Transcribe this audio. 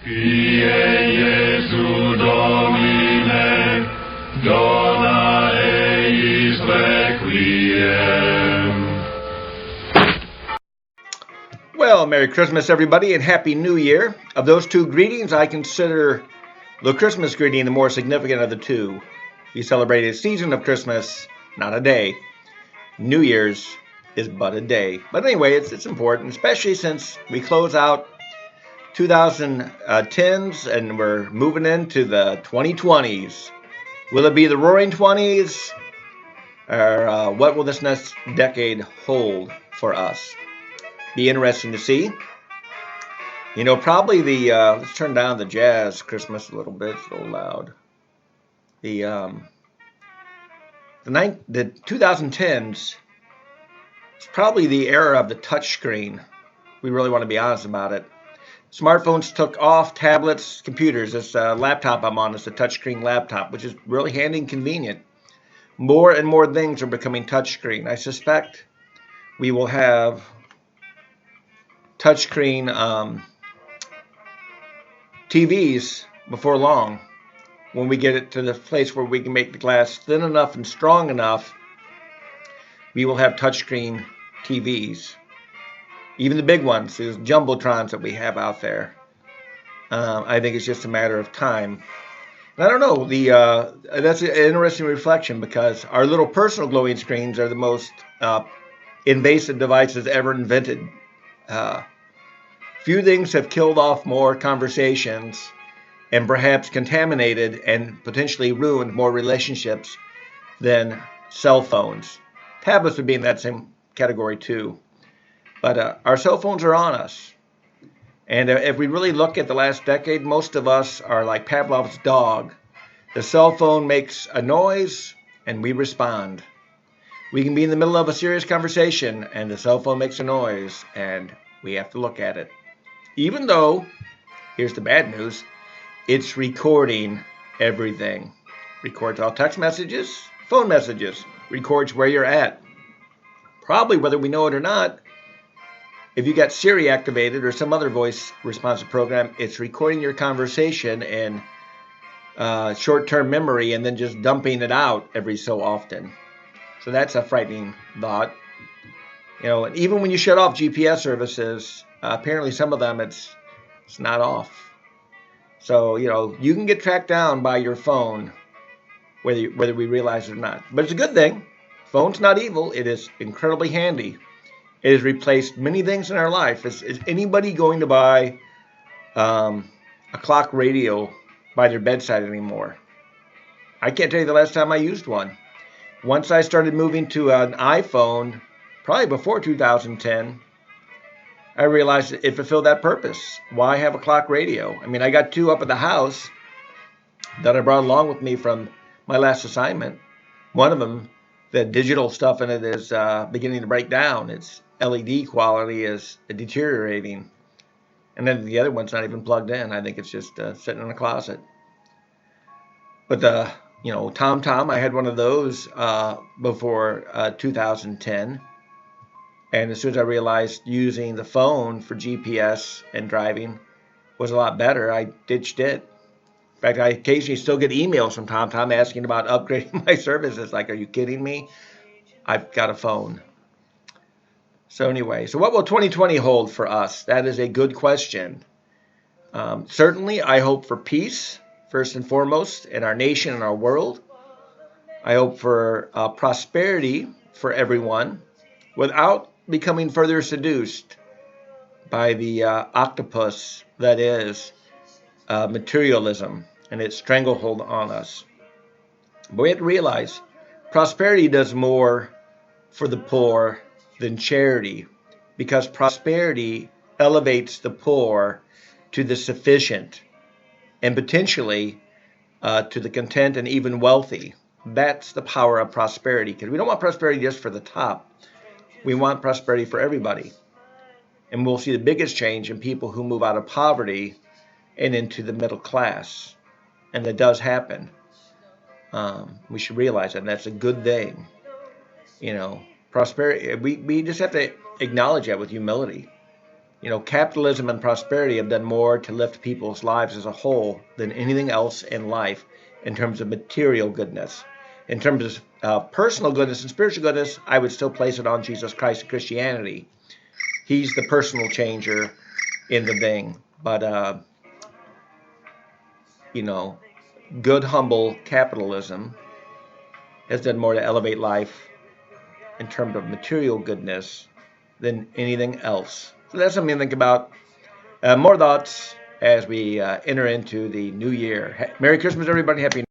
Kyrie Jesu Domine, dona eis requiem. Well, Merry Christmas, everybody, and Happy New Year. Of those two greetings, I consider the Christmas greeting the more significant of the two. We celebrate a season of Christmas, not a day. New Year's is but a day. But anyway, it's important, especially since we close out 2010s and we're moving into the 2020s. Will it be the Roaring 20s? Or what will this next decade hold for us? Be interesting to see. You know, probably let's turn down the jazz Christmas a little bit. It's a little loud. The 2010s is probably the era of the touchscreen. We really want to be honest about it. Smartphones took off, tablets, computers. This laptop I'm on is a touchscreen laptop, which is really handy and convenient. More and more things are becoming touchscreen. I suspect we will have touchscreen TVs before long, when we get it to the place where we can make the glass thin enough and strong enough. We will have touchscreen TVs, even the big ones, those jumbotrons that we have out there. I think it's just a matter of time. And I don't know, that's an interesting reflection, because our little personal glowing screens are the most invasive devices ever invented. Few things have killed off more conversations and perhaps contaminated and potentially ruined more relationships than cell phones. Tablets would be in that same category too. But our cell phones are on us. And if we really look at the last decade, most of us are like Pavlov's dog. The cell phone makes a noise and we respond. We can be in the middle of a serious conversation and the cell phone makes a noise and we have to look at it. Even though, here's the bad news, it's recording everything. Records all text messages, phone messages, records where you're at. Probably, whether we know it or not, if you got Siri activated or some other voice responsive program, it's recording your conversation in short-term memory and then just dumping it out every so often. So that's a frightening thought. You know, and even when you shut off GPS services, apparently some of them it's not off. So, you know, you can get tracked down by your phone, whether we realize it or not. But it's a good thing. Phone's not evil. It is incredibly handy. It has replaced many things in our life. Is anybody going to buy a clock radio by their bedside anymore? I can't tell you the last time I used one. Once I started moving to an iPhone, probably before 2010, I realized it fulfilled that purpose. Why have a clock radio? I mean, I got two up at the house that I brought along with me from my last assignment. One of them, the digital stuff in it is beginning to break down. Its LED quality is deteriorating. And then the other one's not even plugged in. I think it's just sitting in a closet. But TomTom, I had one of those before 2010. And as soon as I realized using the phone for GPS and driving was a lot better, I ditched it. In fact, I occasionally still get emails from TomTom asking about upgrading my services. Like, are you kidding me? I've got a phone. So anyway, so what will 2020 hold for us? That is a good question. Certainly, I hope for peace, first and foremost, in our nation and our world. I hope for prosperity for everyone without becoming further seduced by the octopus that is materialism and its stranglehold on us. But we have to realize prosperity does more for the poor than charity, because prosperity elevates the poor to the sufficient and potentially to the content and even wealthy. That's the power of prosperity, because we don't want prosperity just for the top. We want prosperity for everybody. And we'll see the biggest change in people who move out of poverty and into the middle class. And that does happen. We should realize that. And that's a good thing. You know, prosperity, we just have to acknowledge that with humility. Capitalism and prosperity have done more to lift people's lives as a whole than anything else in life in terms of material goodness. In terms of personal goodness and spiritual goodness, I would still place it on Jesus Christ and Christianity. He's the personal changer in the thing. But, good, humble capitalism has done more to elevate life in terms of material goodness than anything else. So that's something to think about. More thoughts as we enter into the new year. Merry Christmas, everybody. Happy